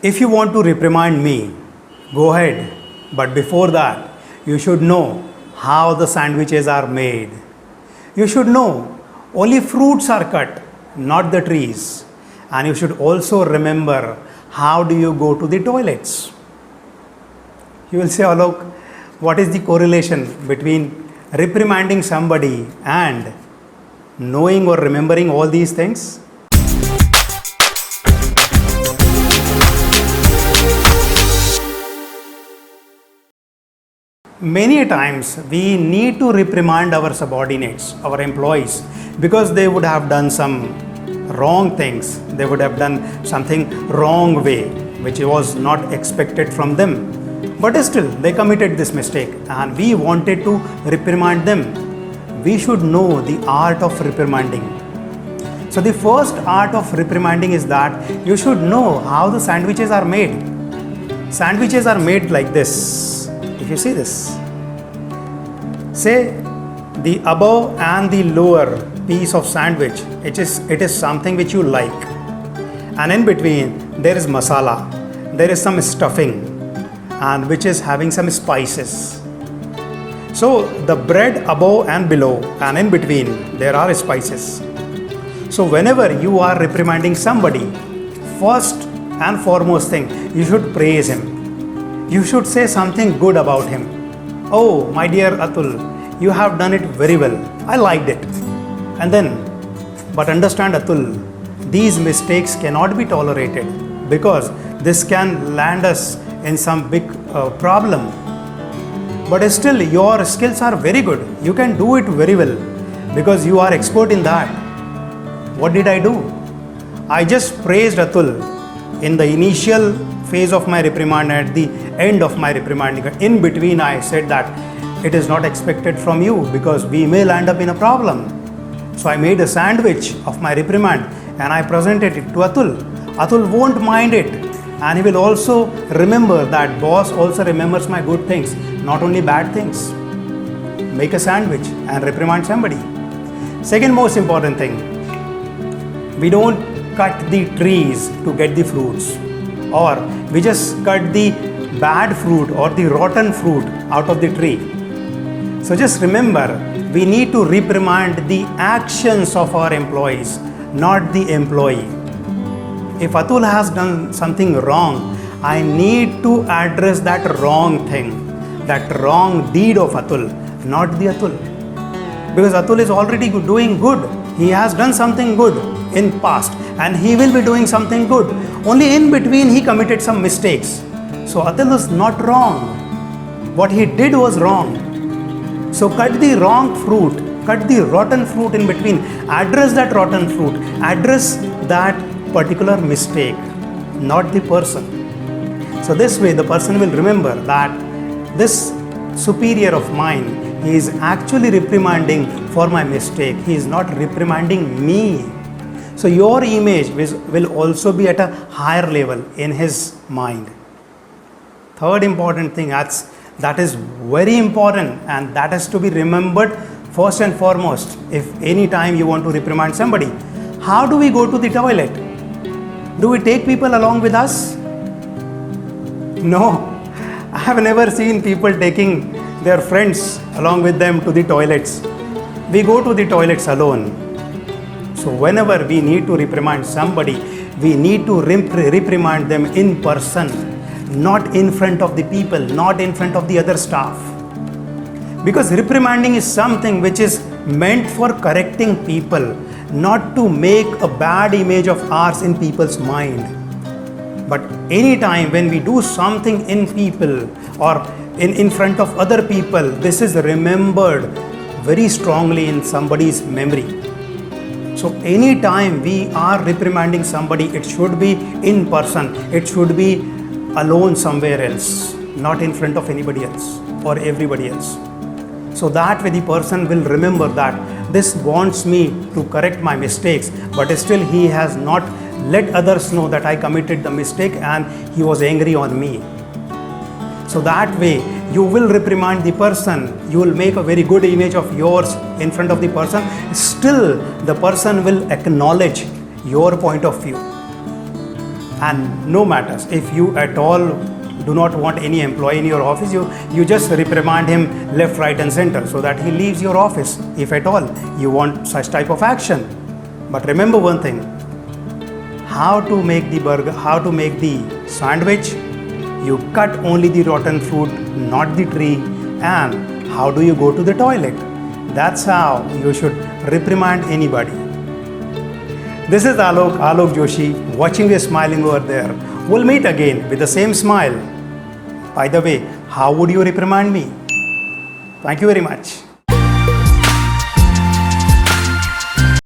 If you want to reprimand me, go ahead. But before that, you should know how the sandwiches are made. You should know only fruits are cut, not the trees. And you should also remember how do you go to the toilets. You will say, Alok, what is the correlation between reprimanding somebody and knowing or remembering all these things? Many times we need to reprimand our subordinates, our employees, because they would have done some wrong things. They would have done something wrong way, which was not expected from them. But still, they committed this mistake and we wanted to reprimand them. We should know the art of reprimanding. So the first art of reprimanding is that you should know how the sandwiches are made. Sandwiches are made like this. If you see this, say the above and the lower piece of sandwich, it is something which you like, and in between there is masala, there is some stuffing, and which is having some spices. So the bread above and below and in between there are spices. So whenever you are reprimanding somebody, first and foremost thing, you should praise him. You should say something good about him. Oh, my dear Atul, you have done it very well. I liked it. And then, but understand Atul, these mistakes cannot be tolerated because this can land us in some big problem. But still, your skills are very good. You can do it very well because you are expert in that. What did I do? I just praised Atul in the initial phase of my reprimand, at the end of my reprimanding. In between, I said that it is not expected from you because we may land up in a problem. So I made a sandwich of my reprimand and I presented it to Atul. Atul won't mind it, and he will also remember that boss also remembers my good things, not only bad things. Make a sandwich and reprimand somebody. Second most important thing, we don't cut the trees to get the fruits, or we just cut the bad fruit or the rotten fruit out of the tree. So just remember, we need to reprimand the actions of our employees, not the employee. If Atul has done something wrong, I need to address that wrong thing, that wrong deed of Atul, not the Atul. Because Atul is already doing good. He has done something good in past and he will be doing something good. Only in between he committed some mistakes. So Atul is not wrong. What he did was wrong. So cut the wrong fruit, cut the rotten fruit in between, address that rotten fruit, address that particular mistake, not the person. So this way the person will remember that this superior of mine, he is actually reprimanding for my mistake. He is not reprimanding me. So your image will also be at a higher level in his mind. Third important thing, that is very important, and that has to be remembered first and foremost. If any time you want to reprimand somebody, how do we go to the toilet? Do we take people along with us? No, I have never seen people taking their friends along with them to the toilets. We go to the toilets alone. So whenever we need to reprimand somebody, we need to reprimand them in person, not in front of the people, not in front of the other staff. Because reprimanding is something which is meant for correcting people, not to make a bad image of ours in people's mind. But anytime when we do something in people or in front of other people, this is remembered very strongly in somebody's memory. So anytime we are reprimanding somebody, it should be in person. It should be alone somewhere else, not in front of anybody else or everybody else. So that way the person will remember that this wants me to correct my mistakes, but still he has not let others know that I committed the mistake and he was angry on me. So that way you will reprimand the person, you will make a very good image of yours in front of the person. Still the person will acknowledge your point of view. And no matters if you at all do not want any employee in your office, you just reprimand him left, right and center so that he leaves your office, if at all you want such type of action. But remember one thing, how to make the burger, how to make the sandwich. You cut only the rotten fruit, not the tree. And how do you go to the toilet? That's how you should reprimand anybody. This is Alok Joshi, watching you smiling over there. We'll meet again with the same smile. By the way, how would you reprimand me? Thank you very much.